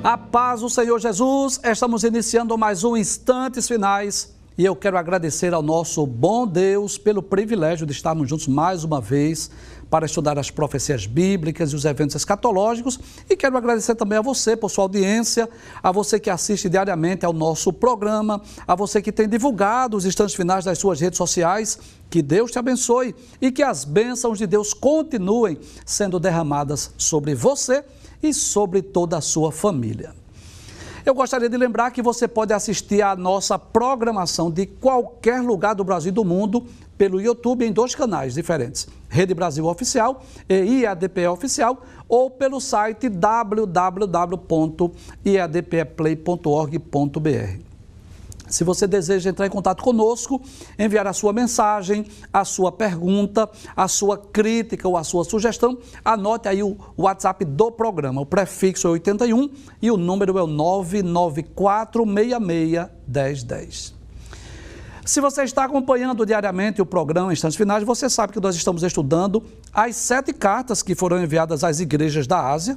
A paz do Senhor Jesus, estamos iniciando mais um Instantes Finais e eu quero agradecer ao nosso bom Deus pelo privilégio de estarmos juntos mais uma vez para estudar as profecias bíblicas e os eventos escatológicos, e quero agradecer também a você por sua audiência, a você que assiste diariamente ao nosso programa, a você que tem divulgado os Instantes Finais das suas redes sociais. Que Deus te abençoe e que as bênçãos de Deus continuem sendo derramadas sobre você e sobre toda a sua família. Eu gostaria de lembrar que você pode assistir à nossa programação de qualquer lugar do Brasil e do mundo pelo YouTube em dois canais diferentes, Rede Brasil Oficial e IADPE Oficial, ou pelo site www.iadpeplay.org.br. Se você deseja entrar em contato conosco, enviar a sua mensagem, a sua pergunta, a sua crítica ou a sua sugestão, anote aí o WhatsApp do programa. O prefixo é 81 e o número é o 994661010. Se você está acompanhando diariamente o programa Instantes Finais, você sabe que nós estamos estudando as 7 cartas que foram enviadas às igrejas da Ásia.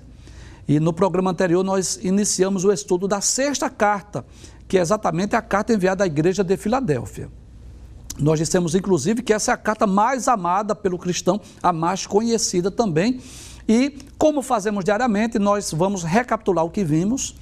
E no programa anterior nós iniciamos o estudo da 6ª carta, que é exatamente a carta enviada à igreja de Filadélfia. Nós dissemos, inclusive, que essa é a carta mais amada pelo cristão, a mais conhecida também. E, como fazemos diariamente, nós vamos recapitular o que vimos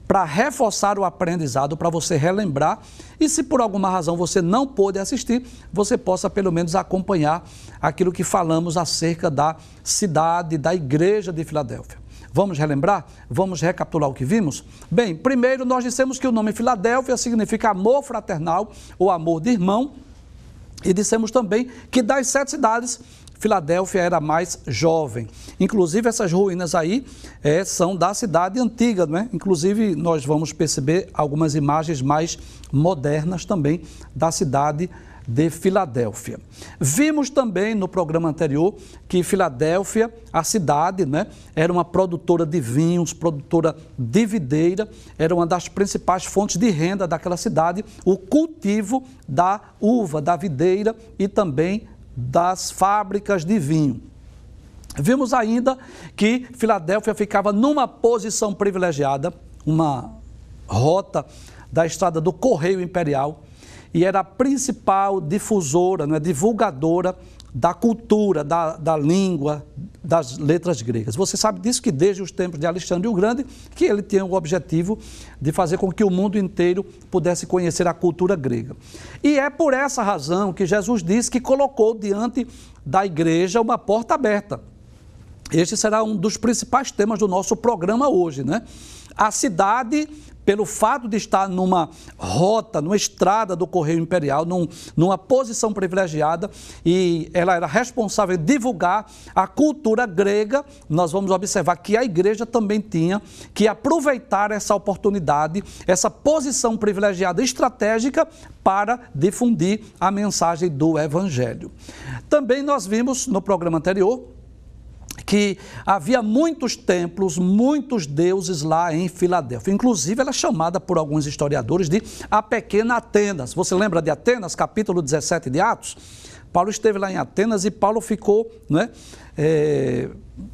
para reforçar o aprendizado, para você relembrar. E se por alguma razão você não pôde assistir, você possa pelo menos acompanhar aquilo que falamos acerca da cidade, da igreja de Filadélfia. Vamos relembrar? Vamos recapitular o que vimos? Bem, primeiro nós dissemos que o nome Filadélfia significa amor fraternal ou amor de irmão. E dissemos também que das 7 cidades, Filadélfia era a mais jovem. Inclusive essas ruínas aí são da cidade antiga, não é? Inclusive nós vamos perceber algumas imagens mais modernas também da cidade de Filadélfia. Vimos também no programa anterior que Filadélfia, a cidade, né, era uma produtora de vinhos, produtora de videira, era uma das principais fontes de renda daquela cidade, o cultivo da uva, da videira e também das fábricas de vinho. Vimos ainda que Filadélfia ficava numa posição privilegiada, uma rota da estrada do Correio Imperial, e era a principal difusora, né, divulgadora da cultura, da língua, das letras gregas. Você sabe disso, que desde os tempos de Alexandre o Grande, que ele tinha o objetivo de fazer com que o mundo inteiro pudesse conhecer a cultura grega. E é por essa razão que Jesus disse que colocou diante da igreja uma porta aberta. Este será um dos principais temas do nosso programa hoje, né? A cidade, pelo fato de estar numa rota, numa estrada do Correio Imperial, numa posição privilegiada, e ela era responsável em divulgar a cultura grega, nós vamos observar que a igreja também tinha que aproveitar essa oportunidade, essa posição privilegiada estratégica para difundir a mensagem do Evangelho. Também nós vimos no programa anterior que havia muitos templos, muitos deuses lá em Filadélfia. Inclusive, ela é chamada por alguns historiadores de a Pequena Atenas. Você lembra de Atenas, capítulo 17 de Atos? Paulo esteve lá em Atenas e Paulo ficou, né,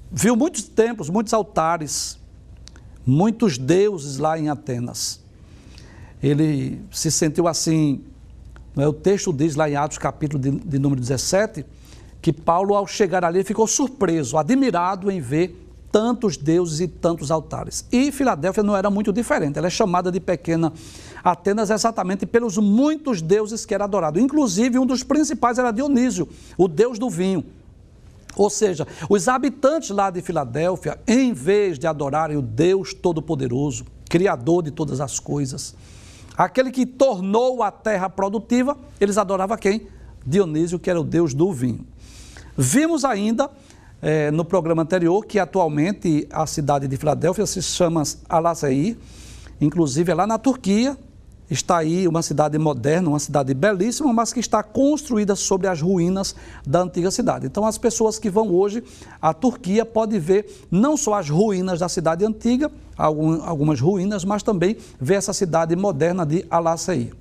viu muitos templos, muitos altares, muitos deuses lá em Atenas. Ele se sentiu assim, né, o texto diz lá em Atos, capítulo de número 17, que Paulo, ao chegar ali, ficou surpreso, admirado em ver tantos deuses e tantos altares. E Filadélfia não era muito diferente, ela é chamada de Pequena Atenas exatamente pelos muitos deuses que era adorado. Inclusive, um dos principais era Dionísio, o deus do vinho. Ou seja, os habitantes lá de Filadélfia, em vez de adorarem o Deus Todo-Poderoso, Criador de todas as coisas, aquele que tornou a terra produtiva, eles adoravam quem? Dionísio, que era o deus do vinho. Vimos ainda no programa anterior que atualmente a cidade de Filadélfia se chama Alassair, inclusive é lá na Turquia, está aí uma cidade moderna, uma cidade belíssima, mas que está construída sobre as ruínas da antiga cidade. Então as pessoas que vão hoje à Turquia podem ver não só as ruínas da cidade antiga, algumas ruínas, mas também ver essa cidade moderna de Alassair.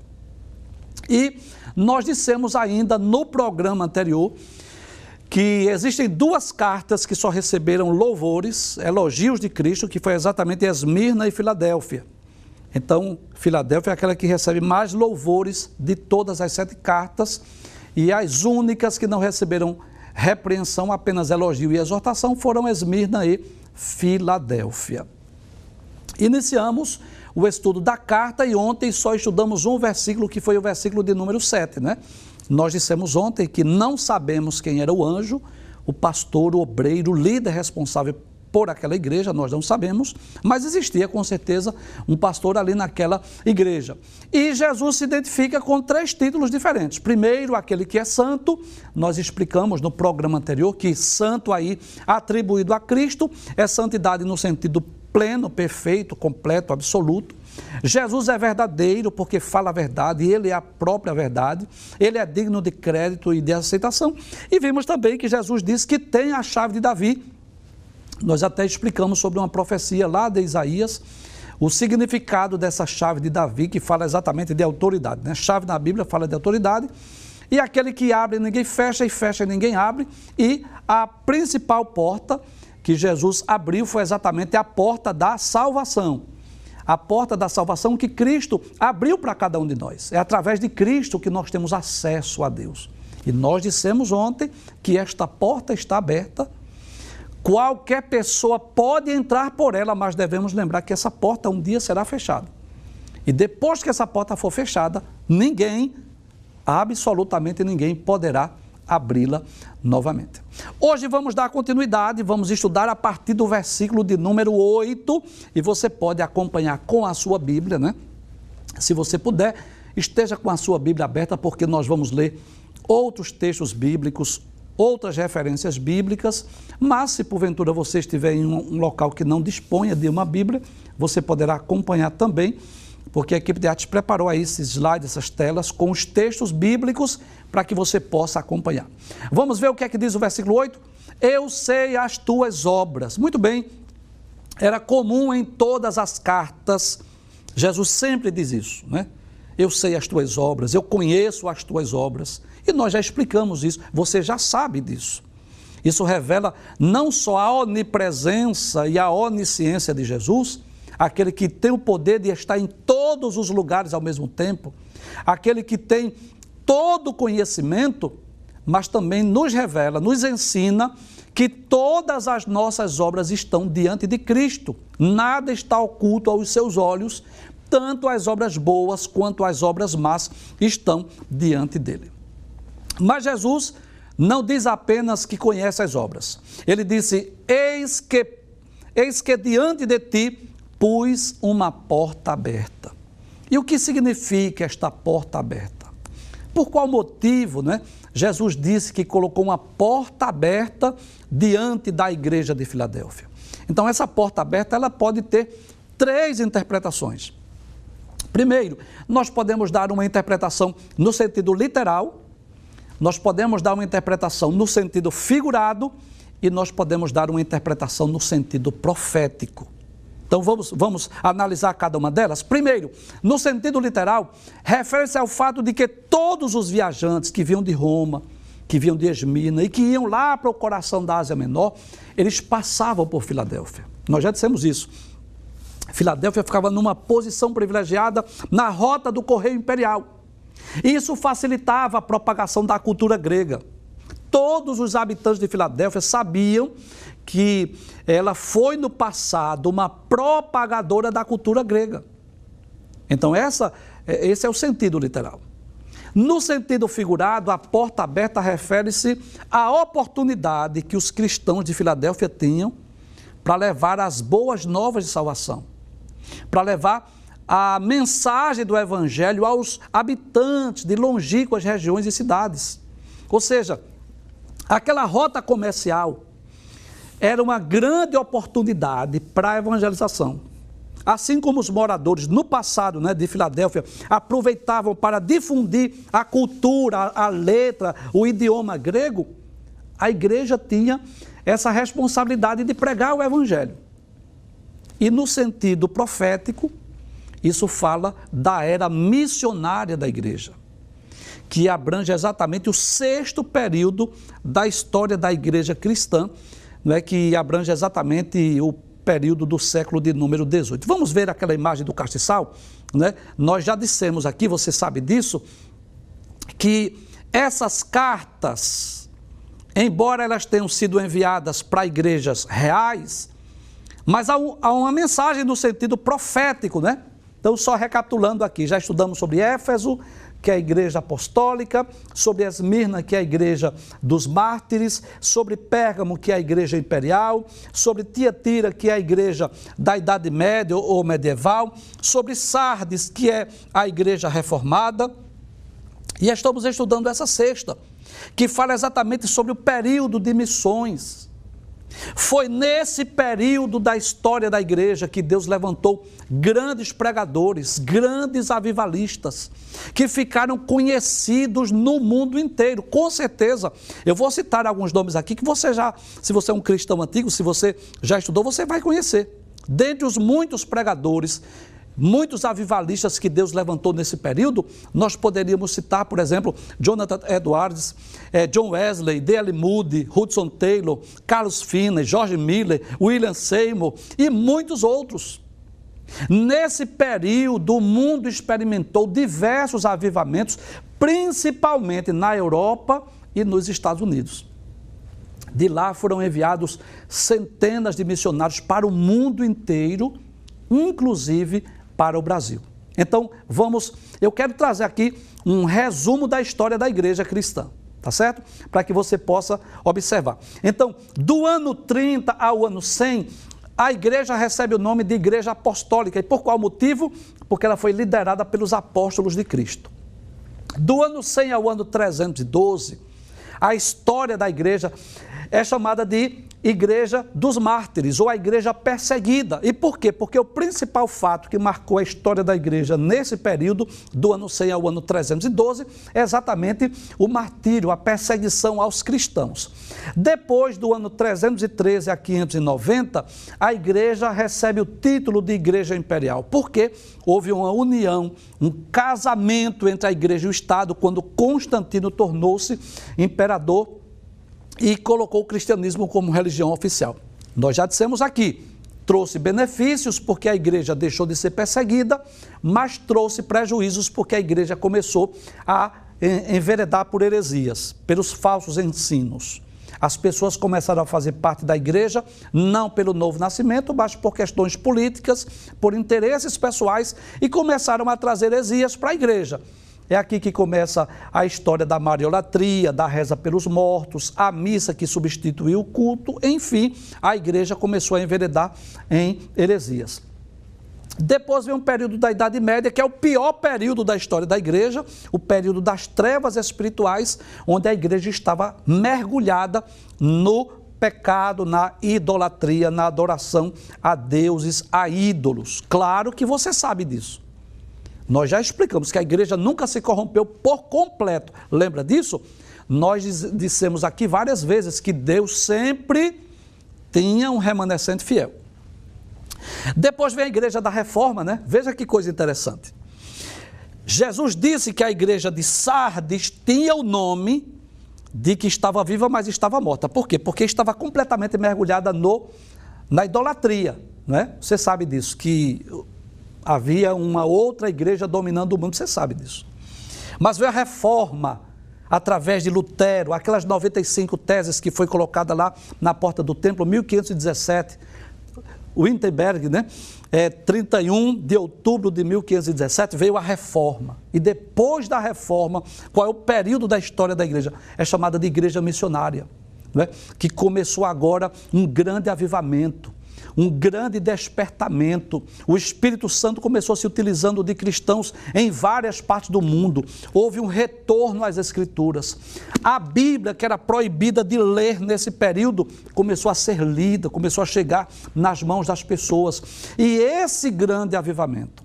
E nós dissemos ainda no programa anterior que existem duas cartas que só receberam louvores, elogios de Cristo, que foi exatamente Esmirna e Filadélfia. Então, Filadélfia é aquela que recebe mais louvores de todas as 7 cartas, e as únicas que não receberam repreensão, apenas elogio e exortação, foram Esmirna e Filadélfia. Iniciamos o estudo da carta e ontem só estudamos um versículo, que foi o versículo de número 7, né? Nós dissemos ontem que não sabemos quem era o anjo, o pastor, o obreiro, o líder responsável por aquela igreja, nós não sabemos, mas existia com certeza um pastor ali naquela igreja. E Jesus se identifica com 3 títulos diferentes. Primeiro, aquele que é santo, nós explicamos no programa anterior que santo aí atribuído a Cristo é santidade no sentido pleno, perfeito, completo, absoluto. Jesus é verdadeiro porque fala a verdade, ele é a própria verdade, ele é digno de crédito e de aceitação. E vimos também que Jesus disse que tem a chave de Davi. Nós até explicamos sobre uma profecia lá de Isaías, o significado dessa chave de Davi, que fala exatamente de autoridade, né? Chave na Bíblia fala de autoridade, e aquele que abre ninguém fecha, e fecha ninguém abre, e a principal porta que Jesus abriu foi exatamente a porta da salvação. A porta da salvação que Cristo abriu para cada um de nós. É através de Cristo que nós temos acesso a Deus. E nós dissemos ontem que esta porta está aberta. Qualquer pessoa pode entrar por ela, mas devemos lembrar que essa porta um dia será fechada. E depois que essa porta for fechada, ninguém, absolutamente ninguém, poderá abri-la novamente. Hoje vamos dar continuidade, vamos estudar a partir do versículo de número 8, e você pode acompanhar com a sua Bíblia, né? Se você puder, esteja com a sua Bíblia aberta, porque nós vamos ler outros textos bíblicos, outras referências bíblicas, mas se porventura você estiver em um local que não disponha de uma Bíblia, você poderá acompanhar também, porque a equipe de artes preparou aí esses slides, essas telas, com os textos bíblicos para que você possa acompanhar. Vamos ver o que é que diz o versículo 8? Eu sei as tuas obras. Muito bem, era comum em todas as cartas, Jesus sempre diz isso, né? Eu sei as tuas obras, eu conheço as tuas obras. E nós já explicamos isso, você já sabe disso. Isso revela não só a onipresença e a onisciência de Jesus, aquele que tem o poder de estar em todos os lugares ao mesmo tempo, aquele que tem todo o conhecimento, mas também nos revela, nos ensina que todas as nossas obras estão diante de Cristo. Nada está oculto aos seus olhos, tanto as obras boas quanto as obras más estão diante dele. Mas Jesus não diz apenas que conhece as obras. Ele disse, eis que diante de ti pus uma porta aberta. E o que significa esta porta aberta? Por qual motivo, né? Jesus disse que colocou uma porta aberta diante da igreja de Filadélfia. Então, essa porta aberta, ela pode ter 3 interpretações. Primeiro, nós podemos dar uma interpretação no sentido literal, nós podemos dar uma interpretação no sentido figurado e nós podemos dar uma interpretação no sentido profético. Então vamos analisar cada uma delas. Primeiro, no sentido literal, refere-se ao fato de que todos os viajantes que vinham de Roma, que vinham de Esmirna e que iam lá para o coração da Ásia Menor, eles passavam por Filadélfia. Nós já dissemos isso. Filadélfia ficava numa posição privilegiada na rota do correio imperial. E isso facilitava a propagação da cultura grega. Todos os habitantes de Filadélfia sabiam que ela foi no passado uma propagadora da cultura grega. Então esse é o sentido literal. No sentido figurado, a porta aberta refere-se à oportunidade que os cristãos de Filadélfia tinham para levar as boas novas de salvação, para levar a mensagem do Evangelho aos habitantes de longínquas regiões e cidades. Ou seja, aquela rota comercial era uma grande oportunidade para a evangelização. Assim como os moradores no passado, né, de Filadélfia aproveitavam para difundir a cultura, a letra, o idioma grego, a igreja tinha essa responsabilidade de pregar o Evangelho. E no sentido profético, isso fala da era missionária da igreja, que abrange exatamente o 6º período da história da igreja cristã, não é, que abrange exatamente o período do século de número 18. Vamos ver aquela imagem do castiçal? Né? Nós já dissemos aqui, você sabe disso, que essas cartas, embora elas tenham sido enviadas para igrejas reais, mas há uma mensagem no sentido profético, né? Então, só recapitulando aqui, já estudamos sobre Éfeso, que é a igreja apostólica, sobre Esmirna, que é a igreja dos mártires, sobre Pérgamo, que é a igreja imperial, sobre Tiatira, que é a igreja da Idade Média ou medieval, sobre Sardes, que é a igreja reformada. E estamos estudando essa 6ª, que fala exatamente sobre o período de missões. Foi nesse período da história da igreja que Deus levantou grandes pregadores, grandes avivalistas, que ficaram conhecidos no mundo inteiro. Com certeza, eu vou citar alguns nomes aqui que você já, se você é um cristão antigo, se você já estudou, você vai conhecer. Dentre os muitos pregadores, muitos avivalistas que Deus levantou nesse período, nós poderíamos citar, por exemplo, Jonathan Edwards, John Wesley, D.L. Moody, Hudson Taylor, Carlos Finney, George Miller, William Seymour e muitos outros. Nesse período, o mundo experimentou diversos avivamentos, principalmente na Europa e nos Estados Unidos. De lá foram enviados centenas de missionários para o mundo inteiro, inclusive para o Brasil. Então, eu quero trazer aqui um resumo da história da igreja cristã, tá certo? Para que você possa observar. Então, do ano 30 ao ano 100, a igreja recebe o nome de igreja apostólica. E por qual motivo? Porque ela foi liderada pelos apóstolos de Cristo. Do ano 100 ao ano 312, a história da igreja é chamada de Igreja dos Mártires, ou a igreja perseguida. E por quê? Porque o principal fato que marcou a história da igreja nesse período, do ano 100 ao ano 312, é exatamente o martírio, a perseguição aos cristãos. Depois do ano 313 a 590, a igreja recebe o título de Igreja Imperial, porque houve uma união, um casamento entre a igreja e o Estado, quando Constantino tornou-se imperador e colocou o cristianismo como religião oficial. Nós já dissemos aqui, trouxe benefícios porque a igreja deixou de ser perseguida, mas trouxe prejuízos porque a igreja começou a enveredar por heresias, pelos falsos ensinos. As pessoas começaram a fazer parte da igreja, não pelo novo nascimento, mas por questões políticas, por interesses pessoais, e começaram a trazer heresias para a igreja. É aqui que começa a história da mariolatria, da reza pelos mortos, a missa que substituiu o culto, enfim, a igreja começou a enveredar em heresias. Depois vem um período da Idade Média, que é o pior período da história da igreja, o período das trevas espirituais, onde a igreja estava mergulhada no pecado, na idolatria, na adoração a deuses, a ídolos. Claro que você sabe disso. Nós já explicamos que a igreja nunca se corrompeu por completo. Lembra disso? Nós dissemos aqui várias vezes que Deus sempre tinha um remanescente fiel. Depois vem a igreja da Reforma, né? Veja que coisa interessante. Jesus disse que a igreja de Sardes tinha o nome de que estava viva, mas estava morta. Por quê? Porque estava completamente mergulhada na idolatria, né? Você sabe disso, que havia uma outra igreja dominando o mundo, você sabe disso. Mas veio a Reforma, através de Lutero, aquelas 95 teses que foi colocada lá na porta do templo, 1517, Wittenberg, né? 31 de outubro de 1517, veio a Reforma. E depois da Reforma, qual é o período da história da igreja? É chamada de igreja missionária, né? Que começou agora um grande avivamento, um grande despertamento. O Espírito Santo começou se utilizando de cristãos em várias partes do mundo. Houve um retorno às Escrituras. A Bíblia, que era proibida de ler nesse período, começou a ser lida, começou a chegar nas mãos das pessoas. E esse grande avivamento,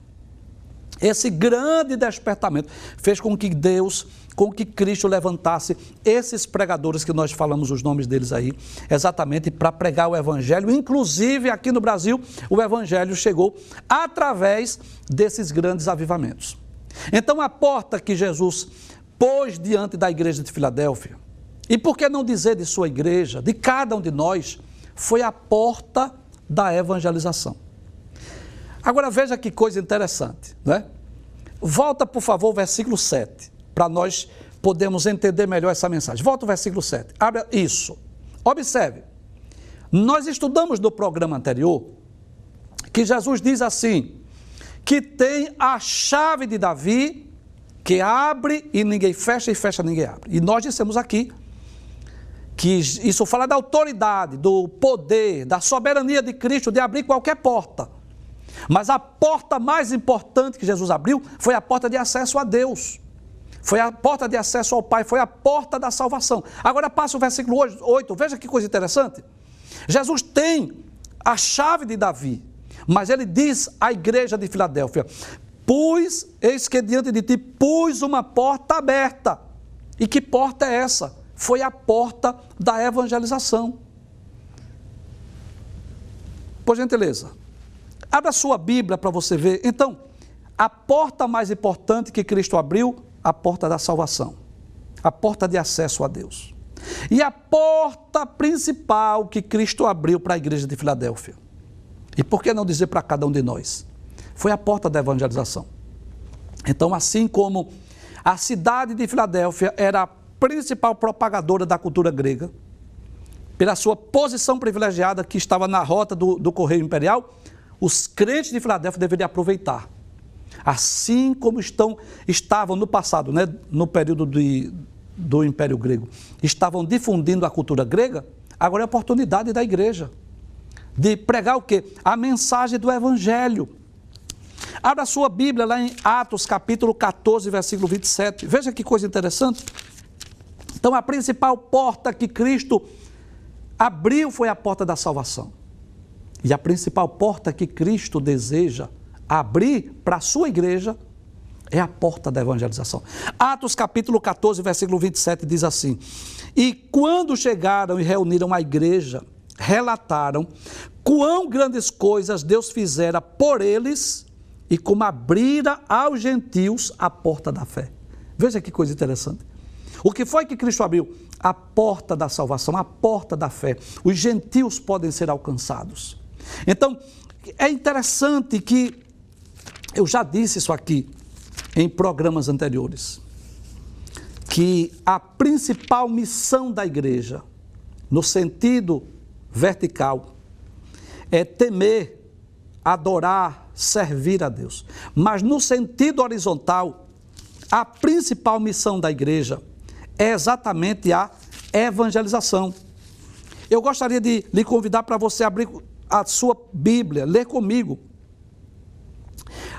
esse grande despertamento fez com que Cristo levantasse esses pregadores que nós falamos os nomes deles aí, exatamente para pregar o Evangelho. Inclusive, aqui no Brasil, o Evangelho chegou através desses grandes avivamentos. Então, a porta que Jesus pôs diante da igreja de Filadélfia, e por que não dizer de sua igreja, de cada um de nós, foi a porta da evangelização. Agora veja que coisa interessante, né? Volta, por favor, o versículo 7, para nós podermos entender melhor essa mensagem. Volta o versículo 7, abre isso. Observe, nós estudamos no programa anterior que Jesus diz assim, que tem a chave de Davi, que abre e ninguém fecha, e fecha ninguém abre. E nós dissemos aqui que isso fala da autoridade, do poder, da soberania de Cristo de abrir qualquer porta. Mas a porta mais importante que Jesus abriu foi a porta de acesso a Deus. Foi a porta de acesso ao Pai, foi a porta da salvação. Agora passa o versículo 8, veja que coisa interessante. Jesus tem a chave de Davi, mas ele diz à igreja de Filadélfia, eis que diante de ti pus uma porta aberta. E que porta é essa? Foi a porta da evangelização. Por gentileza, abra a sua Bíblia para você ver. Então, a porta mais importante que Cristo abriu, a porta da salvação, a porta de acesso a Deus. E a porta principal que Cristo abriu para a igreja de Filadélfia, e por que não dizer para cada um de nós, foi a porta da evangelização. Então, assim como a cidade de Filadélfia era a principal propagadora da cultura grega, pela sua posição privilegiada que estava na rota do correio imperial, os crentes de Filadélfia deveriam aproveitar. Assim como estavam no passado, né, no período do Império Grego, estavam difundindo a cultura grega, agora é a oportunidade da igreja de pregar o quê? A mensagem do Evangelho. Abra a sua Bíblia lá em Atos, capítulo 14, versículo 27. Veja que coisa interessante. Então, a principal porta que Cristo abriu foi a porta da salvação. E a principal porta que Cristo deseja abrir para a sua igreja é a porta da evangelização. Atos capítulo 14, versículo 27 diz assim, e quando chegaram e reuniram a igreja, relataram quão grandes coisas Deus fizera por eles e como abrira aos gentios a porta da fé. Veja que coisa interessante. O que foi que Cristo abriu? A porta da salvação, a porta da fé. Os gentios podem ser alcançados. Então, é interessante que, eu já disse isso aqui em programas anteriores, que a principal missão da igreja, no sentido vertical, é temer, adorar, servir a Deus. Mas no sentido horizontal, a principal missão da igreja é exatamente a evangelização. Eu gostaria de lhe convidar para você abrir a sua Bíblia, ler comigo,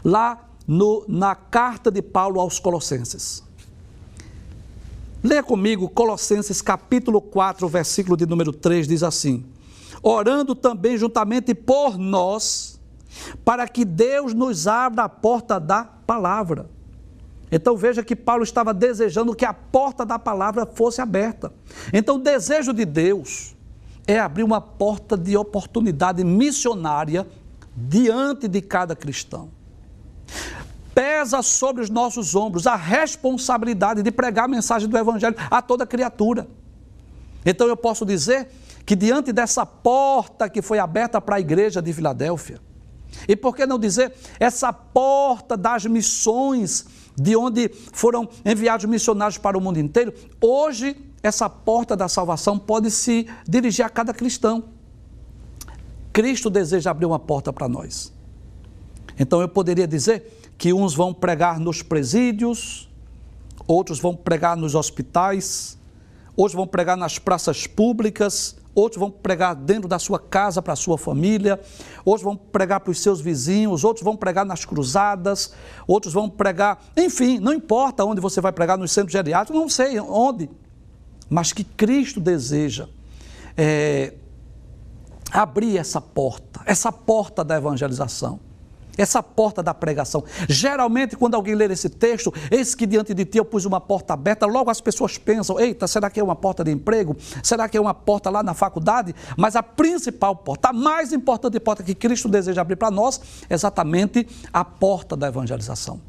lá na carta de Paulo aos Colossenses. Leia comigo Colossenses capítulo 4, versículo de número 3, diz assim, orando também juntamente por nós, para que Deus nos abra a porta da palavra. Então veja que Paulo estava desejando que a porta da palavra fosse aberta. Então o desejo de Deus é abrir uma porta de oportunidade missionária diante de cada cristão. Pesa sobre os nossos ombros a responsabilidade de pregar a mensagem do Evangelho a toda criatura. Então eu posso dizer que diante dessa porta que foi aberta para a igreja de Filadélfia, e por que não dizer essa porta das missões, de onde foram enviados missionários para o mundo inteiro, hoje essa porta da salvação pode se dirigir a cada cristão. Cristo deseja abrir uma porta para nós. Então eu poderia dizer que uns vão pregar nos presídios, outros vão pregar nos hospitais, outros vão pregar nas praças públicas, outros vão pregar dentro da sua casa para a sua família, outros vão pregar para os seus vizinhos, outros vão pregar nas cruzadas, outros vão pregar, enfim, não importa onde você vai pregar, nos centros geriátricos, não sei onde, mas que Cristo deseja abrir essa porta da evangelização, essa porta da pregação. Geralmente, quando alguém ler esse texto, eis que diante de ti eu pus uma porta aberta, logo as pessoas pensam, eita, será que é uma porta de emprego? Será que é uma porta lá na faculdade? Mas a principal porta, a mais importante porta que Cristo deseja abrir para nós, é exatamente a porta da evangelização.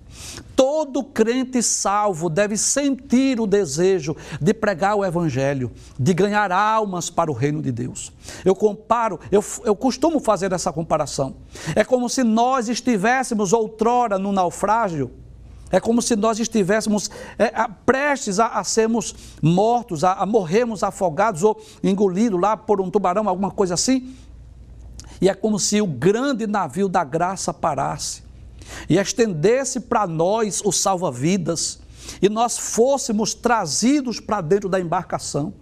todo crente salvo deve sentir o desejo de pregar o Evangelho, de ganhar almas para o reino de Deus. Eu costumo fazer essa comparação. É como se nós estivéssemos outrora no naufrágio. É como se nós estivéssemos prestes a sermos mortos, a morrermos afogados ou engolidos lá por um tubarão, alguma coisa assim. E é como se o grande navio da graça parasse e estendesse para nós o salva-vidas e nós fôssemos trazidos para dentro da embarcação.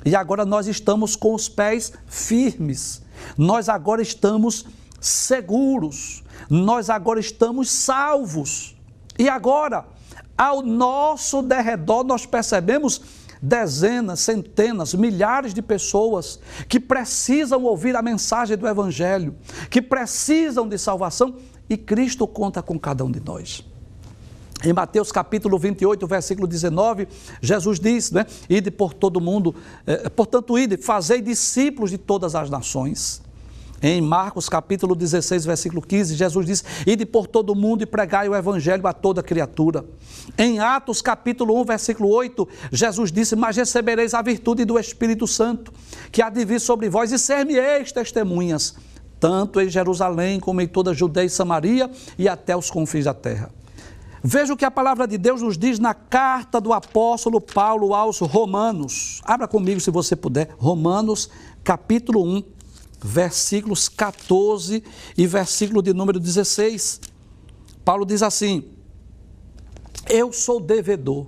E agora nós estamos com os pés firmes, nós agora estamos seguros, nós agora estamos salvos. E agora, ao nosso derredor, nós percebemos dezenas, centenas, milhares de pessoas que precisam ouvir a mensagem do Evangelho, que precisam de salvação, e Cristo conta com cada um de nós. Em Mateus capítulo 28, versículo 19, Jesus diz, ide por todo mundo, portanto ide, fazei discípulos de todas as nações. Em Marcos capítulo 16, versículo 15, Jesus diz, ide por todo mundo e pregai o Evangelho a toda criatura. Em Atos capítulo 1, versículo 8, Jesus disse, mas recebereis a virtude do Espírito Santo, que há de vir sobre vós, e ser-me-eis testemunhas, tanto em Jerusalém como em toda a Judeia e Samaria e até os confins da terra. Veja o que a palavra de Deus nos diz na carta do apóstolo Paulo aos Romanos. Abra comigo se você puder, Romanos capítulo 1. Versículos 14 e versículo de número 16. Paulo diz assim, eu sou devedor.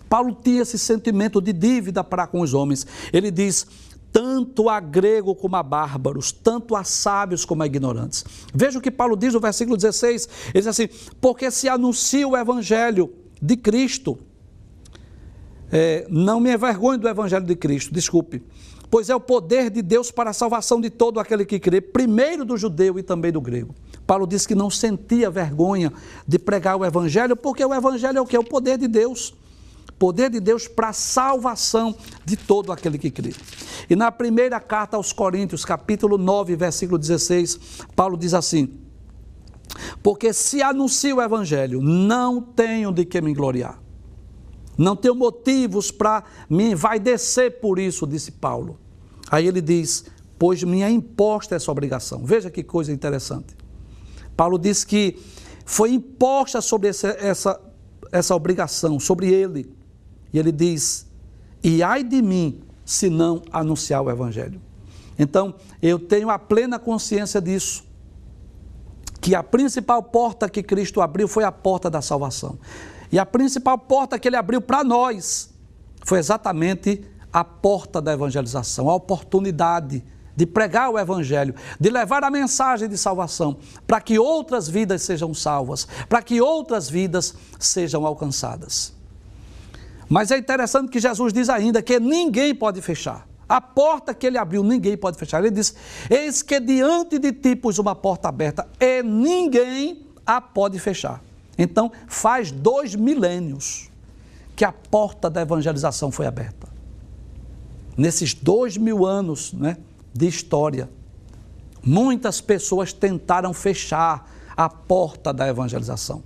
Paulo tinha esse sentimento de dívida para com os homens. Ele diz, tanto a grego como a bárbaros, tanto a sábios como a ignorantes. Veja o que Paulo diz no versículo 16, ele diz assim, porque se anuncia o Evangelho de Cristo, não me envergonho do Evangelho de Cristo, desculpe, pois é o poder de Deus para a salvação de todo aquele que crê, primeiro do judeu e também do grego. Paulo disse que não sentia vergonha de pregar o Evangelho, porque o Evangelho é o que? É o poder de Deus. Poder de Deus para a salvação de todo aquele que crê. E na primeira carta aos Coríntios, capítulo 9, versículo 16, Paulo diz assim, porque se anuncio o Evangelho, não tenho de que me gloriar. Não tenho motivos para me envaidecer por isso, disse Paulo. Aí ele diz, pois me é imposta essa obrigação. Veja que coisa interessante. Paulo diz que foi imposta sobre essa obrigação, sobre ele. E ele diz, e ai de mim, se não anunciar o Evangelho. Então, eu tenho a plena consciência disso, que a principal porta que Cristo abriu foi a porta da salvação. E a principal porta que ele abriu para nós foi exatamente a porta da evangelização, a oportunidade de pregar o Evangelho, de levar a mensagem de salvação, para que outras vidas sejam salvas, para que outras vidas sejam alcançadas. Mas é interessante que Jesus diz ainda que ninguém pode fechar. A porta que ele abriu, ninguém pode fechar. Ele diz, eis que diante de ti pus uma porta aberta e ninguém a pode fechar. Então, faz 2 milênios que a porta da evangelização foi aberta. Nesses 2000 anos, de história, muitas pessoas tentaram fechar a porta da evangelização.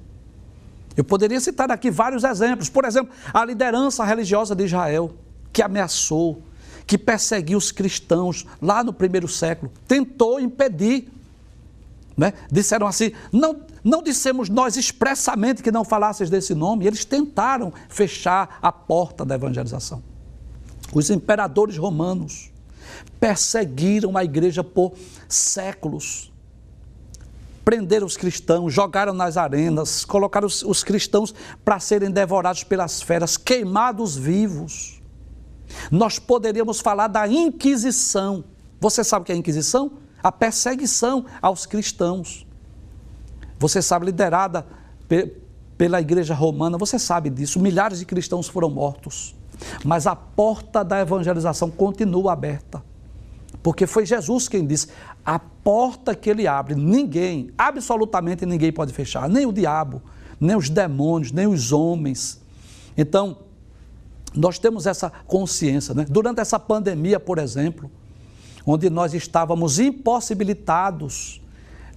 Eu poderia citar aqui vários exemplos. Por exemplo, a liderança religiosa de Israel, que ameaçou, que perseguiu os cristãos lá no primeiro século, tentou impedir. Disseram assim, não dissemos nós expressamente que não falasses desse nome. Eles tentaram fechar a porta da evangelização. Os imperadores romanos perseguiram a igreja por séculos. Prenderam os cristãos, jogaram nas arenas, colocaram os cristãos para serem devorados pelas feras, queimados vivos. Nós poderíamos falar da Inquisição. Você sabe o que é a Inquisição? A perseguição aos cristãos. Você sabe, liderada pela igreja romana, você sabe disso, milhares de cristãos foram mortos. Mas a porta da evangelização continua aberta. Porque foi Jesus quem disse, a porta que ele abre, ninguém, absolutamente ninguém pode fechar, nem o diabo, nem os demônios, nem os homens. Então, nós temos essa consciência, Durante essa pandemia, por exemplo, onde nós estávamos impossibilitados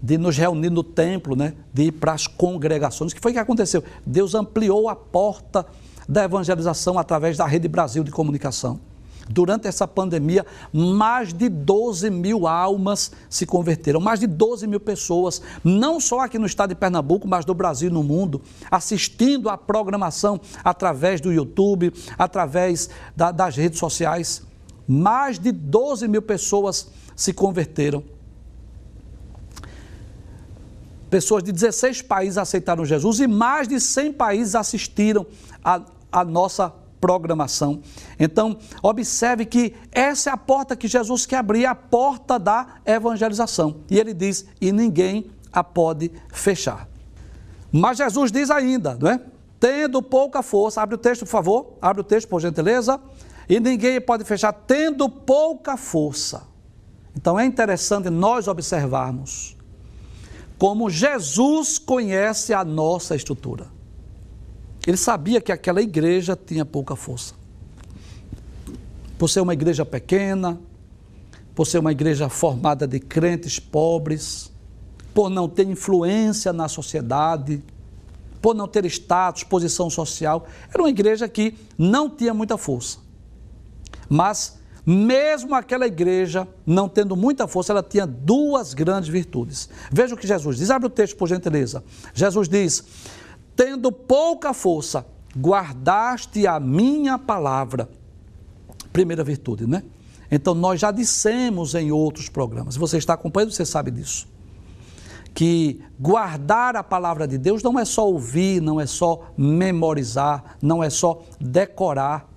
de nos reunir no templo, né? De ir para as congregações. O que foi que aconteceu? Deus ampliou a porta da evangelização através da Rede Brasil de Comunicação. Durante essa pandemia, mais de 12 mil almas se converteram, mais de 12 mil pessoas, não só aqui no estado de Pernambuco, mas no Brasil e no mundo, assistindo à programação através do YouTube, através das redes sociais. Mais de 12 mil pessoas se converteram. Pessoas de 16 países aceitaram Jesus e mais de 100 países assistiram à nossa programação. Então, observe que essa é a porta que Jesus quer abrir, a porta da evangelização. E ele diz, e ninguém a pode fechar. Mas Jesus diz ainda, não é? Tendo pouca força, abre o texto, por favor, abre o texto, por gentileza, e ninguém pode fechar, tendo pouca força. Então, é interessante nós observarmos como Jesus conhece a nossa estrutura. Ele sabia que aquela igreja tinha pouca força. Por ser uma igreja pequena, por ser uma igreja formada de crentes pobres, por não ter influência na sociedade, por não ter status, posição social, era uma igreja que não tinha muita força. Mas, mesmo aquela igreja não tendo muita força, ela tinha duas grandes virtudes. Veja o que Jesus diz, abre o texto por gentileza. Jesus diz, tendo pouca força, guardaste a minha palavra. Primeira virtude, né? Então, nós já dissemos em outros programas, você está acompanhando, você sabe disso, que guardar a palavra de Deus não é só ouvir, não é só memorizar, não é só decorar.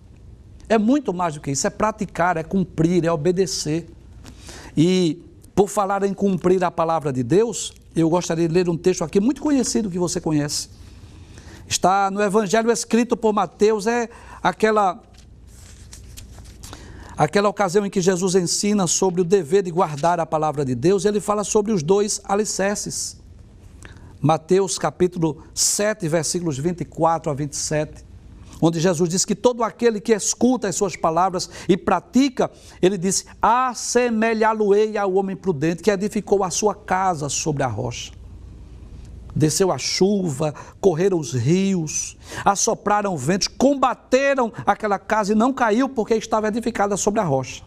É muito mais do que isso, é praticar, é cumprir, é obedecer. E, por falar em cumprir a palavra de Deus, eu gostaria de ler um texto aqui muito conhecido que você conhece. Está no Evangelho escrito por Mateus, é aquela ocasião em que Jesus ensina sobre o dever de guardar a palavra de Deus, ele fala sobre os dois alicerces. Mateus capítulo 7, versículos 24 a 27, onde Jesus diz que todo aquele que escuta as suas palavras e pratica, ele disse, assemelhá-lo-ei ao homem prudente que edificou a sua casa sobre a rocha. Desceu a chuva, correram os rios, assopraram ventos, combateram aquela casa e não caiu porque estava edificada sobre a rocha.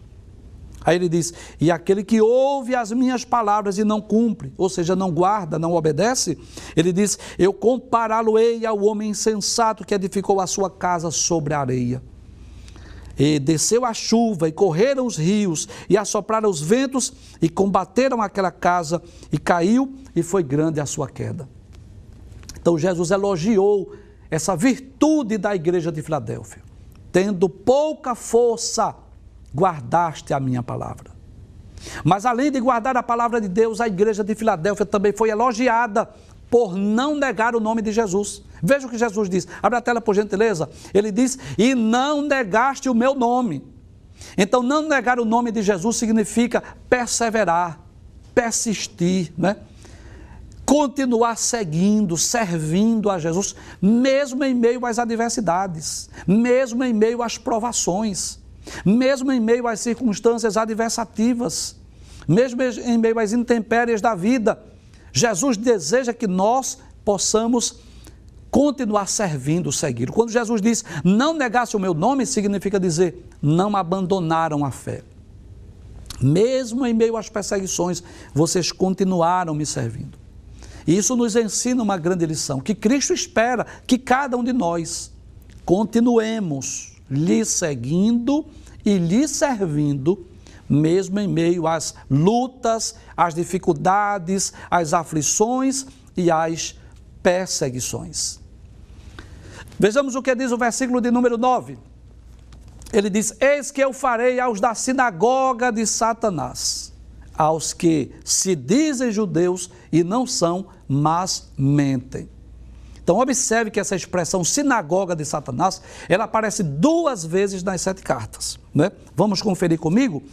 Aí ele diz, e aquele que ouve as minhas palavras e não cumpre, ou seja, não guarda, não obedece, ele diz, eu compará-lo-ei ao homem insensato que edificou a sua casa sobre a areia. E desceu a chuva, e correram os rios, e assopraram os ventos, e combateram aquela casa, e caiu, e foi grande a sua queda. Então Jesus elogiou essa virtude da igreja de Filadélfia. Tendo pouca força, guardaste a minha palavra. Mas além de guardar a palavra de Deus, a igreja de Filadélfia também foi elogiada por não negar o nome de Jesus. Veja o que Jesus diz. Abre a tela por gentileza. Ele diz, e não negaste o meu nome. Então, não negar o nome de Jesus significa perseverar, persistir, né? Continuar seguindo, servindo a Jesus, mesmo em meio às adversidades, mesmo em meio às provações, mesmo em meio às circunstâncias adversativas, mesmo em meio às intempéries da vida. Jesus deseja que nós possamos continuar servindo, seguir. Quando Jesus diz, não negasse o meu nome, significa dizer, não abandonaram a fé. Mesmo em meio às perseguições, vocês continuaram me servindo. E isso nos ensina uma grande lição, que Cristo espera que cada um de nós continuemos lhe seguindo e lhe servindo, mesmo em meio às lutas, às dificuldades, às aflições e às perseguições. Vejamos o que diz o versículo de número 9. Ele diz, eis que eu farei aos da sinagoga de Satanás, aos que se dizem judeus e não são, mas mentem. Então observe que essa expressão sinagoga de Satanás, ela aparece 2 vezes nas 7 cartas, né? Vamos conferir comigo?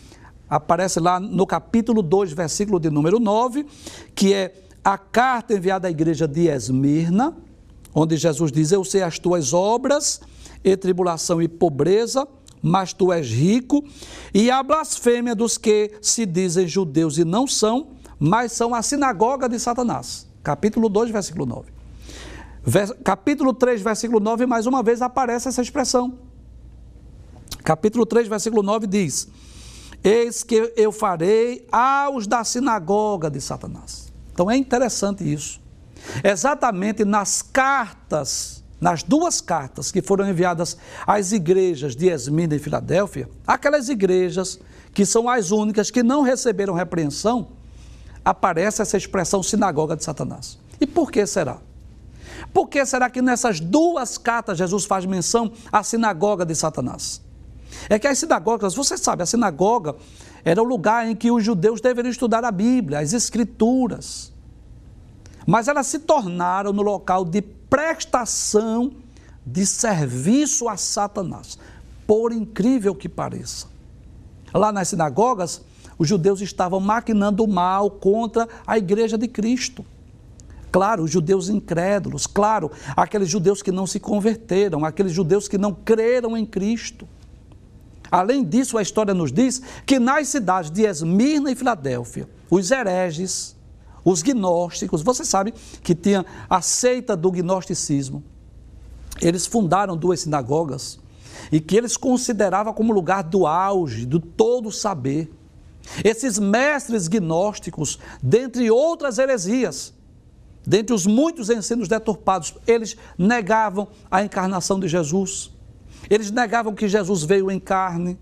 Aparece lá no capítulo 2, versículo de número 9, que é a carta enviada à igreja de Esmirna, onde Jesus diz, eu sei as tuas obras, e tribulação e pobreza, mas tu és rico, e a blasfêmia dos que se dizem judeus e não são, mas são a sinagoga de Satanás. Capítulo 2, versículo 9. Capítulo 3, versículo 9, mais uma vez aparece essa expressão. Capítulo 3, versículo 9 diz: eis que eu farei aos da sinagoga de Satanás. Então é interessante isso. Exatamente nas cartas, nas duas cartas que foram enviadas às igrejas de Esmirna e Filadélfia, aquelas igrejas que são as únicas que não receberam repreensão, aparece essa expressão sinagoga de Satanás. E por que será? Por que será que nessas duas cartas Jesus faz menção à sinagoga de Satanás? É que as sinagogas, você sabe, a sinagoga era o lugar em que os judeus deveriam estudar a Bíblia, as Escrituras. Mas elas se tornaram no local de prestação de serviço a Satanás, por incrível que pareça. Lá nas sinagogas, os judeus estavam maquinando o mal contra a igreja de Cristo. Claro, os judeus incrédulos, claro, aqueles judeus que não se converteram, aqueles judeus que não creram em Cristo. Além disso, a história nos diz que nas cidades de Esmirna e Filadélfia, os hereges, os gnósticos, você sabe que tinha a seita do gnosticismo, eles fundaram duas sinagogas e que eles consideravam como lugar do auge, do todo saber. Esses mestres gnósticos, dentre outras heresias, dentre os muitos ensinos deturpados, eles negavam a encarnação de Jesus. Eles negavam que Jesus veio em carne.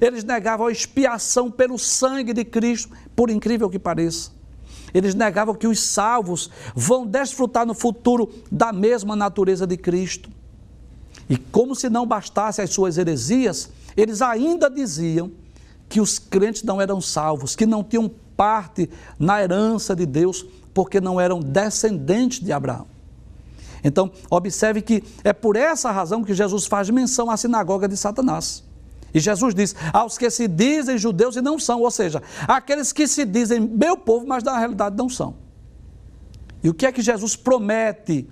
Eles negavam a expiação pelo sangue de Cristo, por incrível que pareça. Eles negavam que os salvos vão desfrutar no futuro da mesma natureza de Cristo. E como se não bastasse as suas heresias, eles ainda diziam que os crentes não eram salvos, que não tinham parte na herança de Deus, porque não eram descendentes de Abraão. Então, observe que é por essa razão que Jesus faz menção à sinagoga de Satanás. E Jesus diz, aos que se dizem judeus e não são, ou seja, aqueles que se dizem meu povo, mas na realidade não são. E o que é que Jesus promete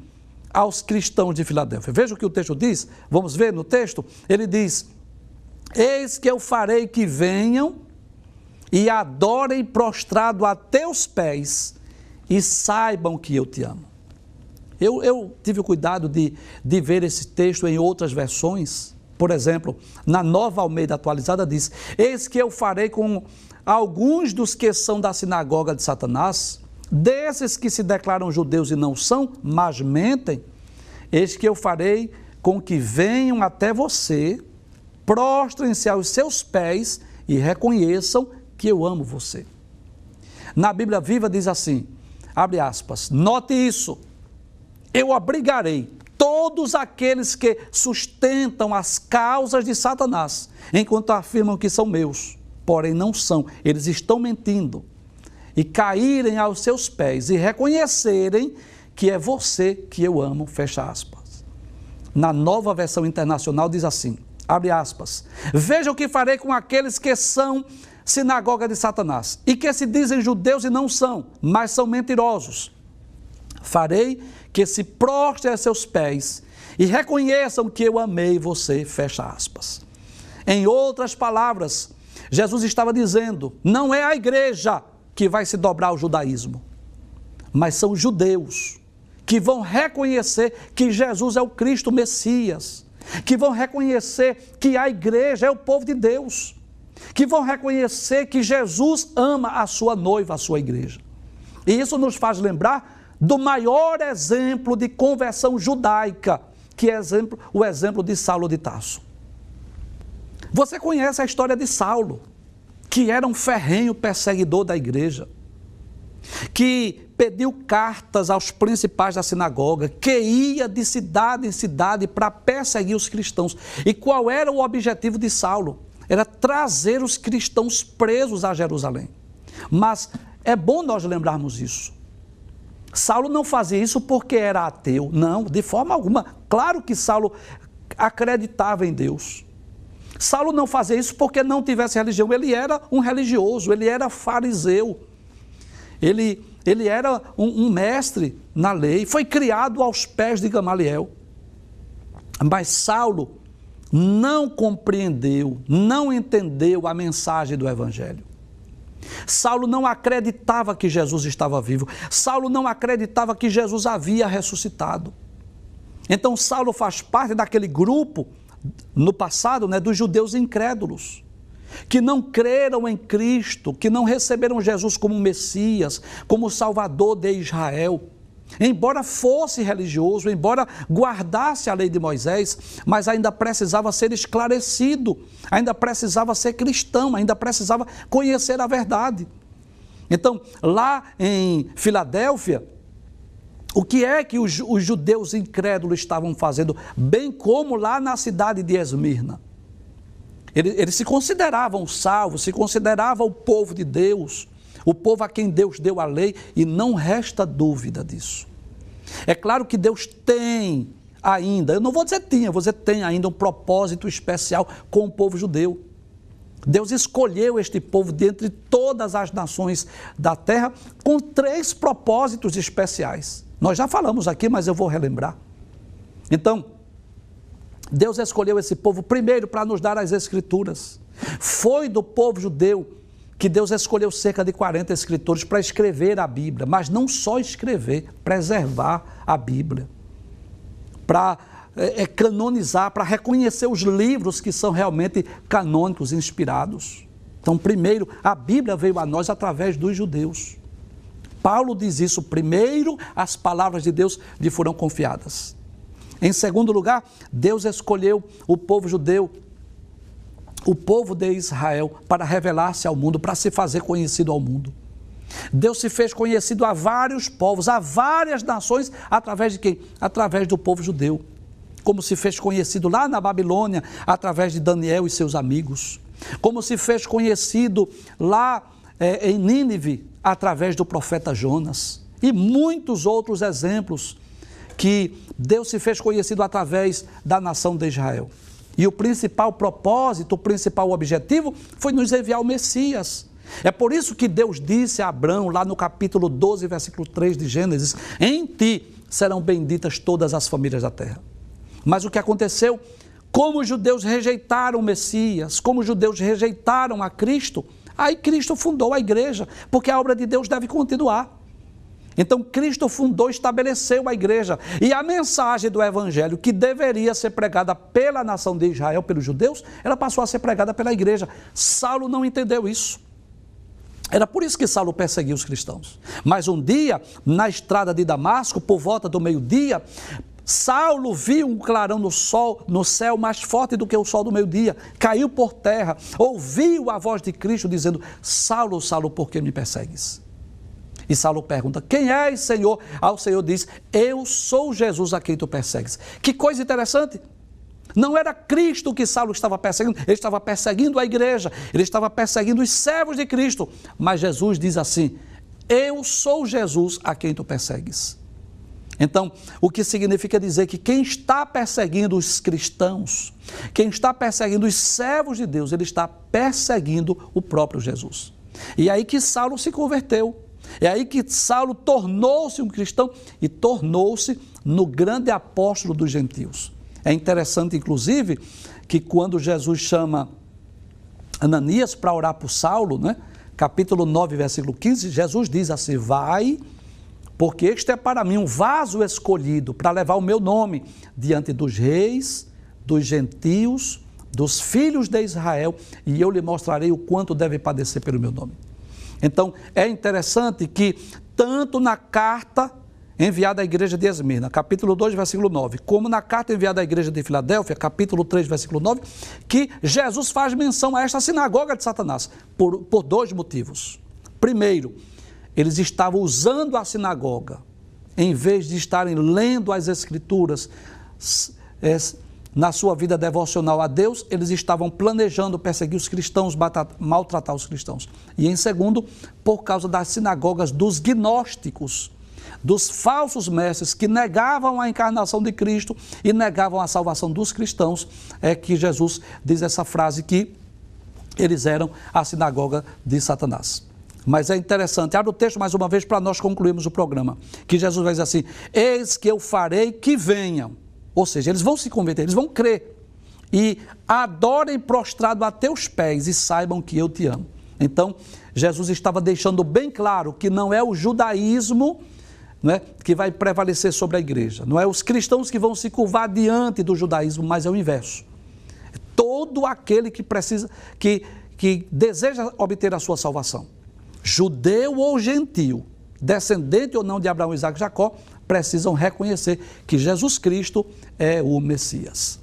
aos cristãos de Filadélfia? Veja o que o texto diz, vamos ver no texto, ele diz, eis que eu farei que venham e adorem prostrado a teus pés e saibam que eu te amo. Eu tive o cuidado de ver esse texto em outras versões. Por exemplo, na Nova Almeida Atualizada diz, eis que eu farei com alguns dos que são da sinagoga de Satanás, desses que se declaram judeus e não são, mas mentem, eis que eu farei com que venham até você, prostrem-se aos seus pés e reconheçam que eu amo você. Na Bíblia Viva diz assim, abre aspas, note isso, eu obrigarei todos aqueles que sustentam as causas de Satanás, enquanto afirmam que são meus, porém não são, eles estão mentindo, e caírem aos seus pés e reconhecerem que é você que eu amo, fecha aspas. Na Nova Versão Internacional diz assim, abre aspas, veja o que farei com aqueles que são sinagoga de Satanás, e que se dizem judeus e não são, mas são mentirosos. Farei que se prostrem a seus pés e reconheçam que eu amei você, fecha aspas. Em outras palavras, Jesus estava dizendo, não é a igreja que vai se dobrar ao judaísmo, mas são os judeus que vão reconhecer que Jesus é o Cristo Messias, que vão reconhecer que a igreja é o povo de Deus, que vão reconhecer que Jesus ama a sua noiva, a sua igreja. E isso nos faz lembrar do maior exemplo de conversão judaica, que é o exemplo de Saulo de Tarso. Você conhece a história de Saulo, que era um ferrenho perseguidor da igreja, que pediu cartas aos principais da sinagoga, que ia de cidade em cidade para perseguir os cristãos. E qual era o objetivo de Saulo? Era trazer os cristãos presos a Jerusalém. Mas é bom nós lembrarmos isso. Saulo não fazia isso porque era ateu, não, de forma alguma. Claro que Saulo acreditava em Deus. Saulo não fazia isso porque não tivesse religião, ele era um religioso, ele era fariseu, ele era um mestre na lei, foi criado aos pés de Gamaliel. Mas Saulo não compreendeu, não entendeu a mensagem do Evangelho. Saulo não acreditava que Jesus estava vivo. Saulo não acreditava que Jesus havia ressuscitado. Então Saulo faz parte daquele grupo, no passado, dos judeus incrédulos, que não creram em Cristo, que não receberam Jesus como Messias, como Salvador de Israel. Embora fosse religioso, embora guardasse a lei de Moisés, mas ainda precisava ser esclarecido, ainda precisava ser cristão, ainda precisava conhecer a verdade. Então, lá em Filadélfia, o que é que os judeus incrédulos estavam fazendo? Bem como lá na cidade de Esmirna. Eles se consideravam salvos, se consideravam o povo de Deus, o povo a quem Deus deu a lei, e não resta dúvida disso. É claro que Deus tem ainda, eu não vou dizer tinha, vou dizer tem ainda um propósito especial com o povo judeu. Deus escolheu este povo dentre todas as nações da terra com 3 propósitos especiais. Nós já falamos aqui, mas eu vou relembrar. Então, Deus escolheu esse povo primeiro para nos dar as Escrituras. Foi do povo judeu que Deus escolheu cerca de 40 escritores para escrever a Bíblia, mas não só escrever, preservar a Bíblia, para canonizar, para reconhecer os livros que são realmente canônicos, inspirados. Então, primeiro, a Bíblia veio a nós através dos judeus. Paulo diz isso: primeiro as palavras de Deus lhe foram confiadas. Em segundo lugar, Deus escolheu o povo judeu, o povo de Israel, para revelar-se ao mundo, para se fazer conhecido ao mundo. Deus se fez conhecido a vários povos, a várias nações, através de quem? Através do povo judeu. Como se fez conhecido lá na Babilônia, através de Daniel e seus amigos. Como se fez conhecido lá em Nínive, através do profeta Jonas. E muitos outros exemplos que Deus se fez conhecido através da nação de Israel. E o principal propósito, o principal objetivo foi nos enviar o Messias. É por isso que Deus disse a Abraão, lá no capítulo 12, versículo 3 de Gênesis: em ti serão benditas todas as famílias da terra. Mas o que aconteceu? Como os judeus rejeitaram o Messias, como os judeus rejeitaram a Cristo, aí Cristo fundou a igreja, porque a obra de Deus deve continuar. Então Cristo fundou, estabeleceu a igreja, e a mensagem do evangelho que deveria ser pregada pela nação de Israel, pelos judeus, ela passou a ser pregada pela igreja. Saulo não entendeu isso. Era por isso que Saulo perseguia os cristãos. Mas um dia, na estrada de Damasco, por volta do meio-dia, Saulo viu um clarão no céu mais forte do que o sol do meio-dia, caiu por terra, ouviu a voz de Cristo dizendo: Saulo, Saulo, por que me persegues? E Saulo pergunta: quem és, Senhor? Ao Senhor diz: eu sou Jesus a quem tu persegues. Que coisa interessante! Não era Cristo que Saulo estava perseguindo, ele estava perseguindo a igreja, ele estava perseguindo os servos de Cristo. Mas Jesus diz assim: eu sou Jesus a quem tu persegues. Então, o que significa dizer que quem está perseguindo os cristãos, quem está perseguindo os servos de Deus, ele está perseguindo o próprio Jesus. E é aí que Saulo se converteu. É aí que Saulo tornou-se um cristão e tornou-se no grande apóstolo dos gentios. É interessante, inclusive, que quando Jesus chama Ananias para orar por Saulo, capítulo 9, versículo 15, Jesus diz assim: vai, porque este é para mim um vaso escolhido para levar o meu nome diante dos reis, dos gentios, dos filhos de Israel, e eu lhe mostrarei o quanto deve padecer pelo meu nome. Então, é interessante que tanto na carta enviada à igreja de Esmirna, capítulo 2, versículo 9, como na carta enviada à igreja de Filadélfia, capítulo 3, versículo 9, que Jesus faz menção a esta sinagoga de Satanás, por 2 motivos. Primeiro, eles estavam usando a sinagoga, em vez de estarem lendo as Escrituras na sua vida devocional a Deus, eles estavam planejando perseguir os cristãos, maltratar os cristãos. E em segundo, por causa das sinagogas dos gnósticos, dos falsos mestres que negavam a encarnação de Cristo e negavam a salvação dos cristãos, é que Jesus diz essa frase que eles eram a sinagoga de Satanás. Mas é interessante, abre o texto mais uma vez para nós concluirmos o programa, que Jesus vai dizer assim: eis que eu farei que venham. Ou seja, eles vão se converter, eles vão crer. E adorem prostrado a teus pés e saibam que eu te amo. Então, Jesus estava deixando bem claro que não é o judaísmo, não é, que vai prevalecer sobre a igreja. Não é os cristãos que vão se curvar diante do judaísmo, mas é o inverso. Todo aquele que precisa, que deseja obter a sua salvação, judeu ou gentil, descendente ou não de Abraão, Isaac e Jacó, precisam reconhecer que Jesus Cristo é o Messias.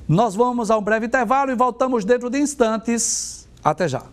Nós vamos a um breve intervalo e voltamos dentro de instantes. Até já.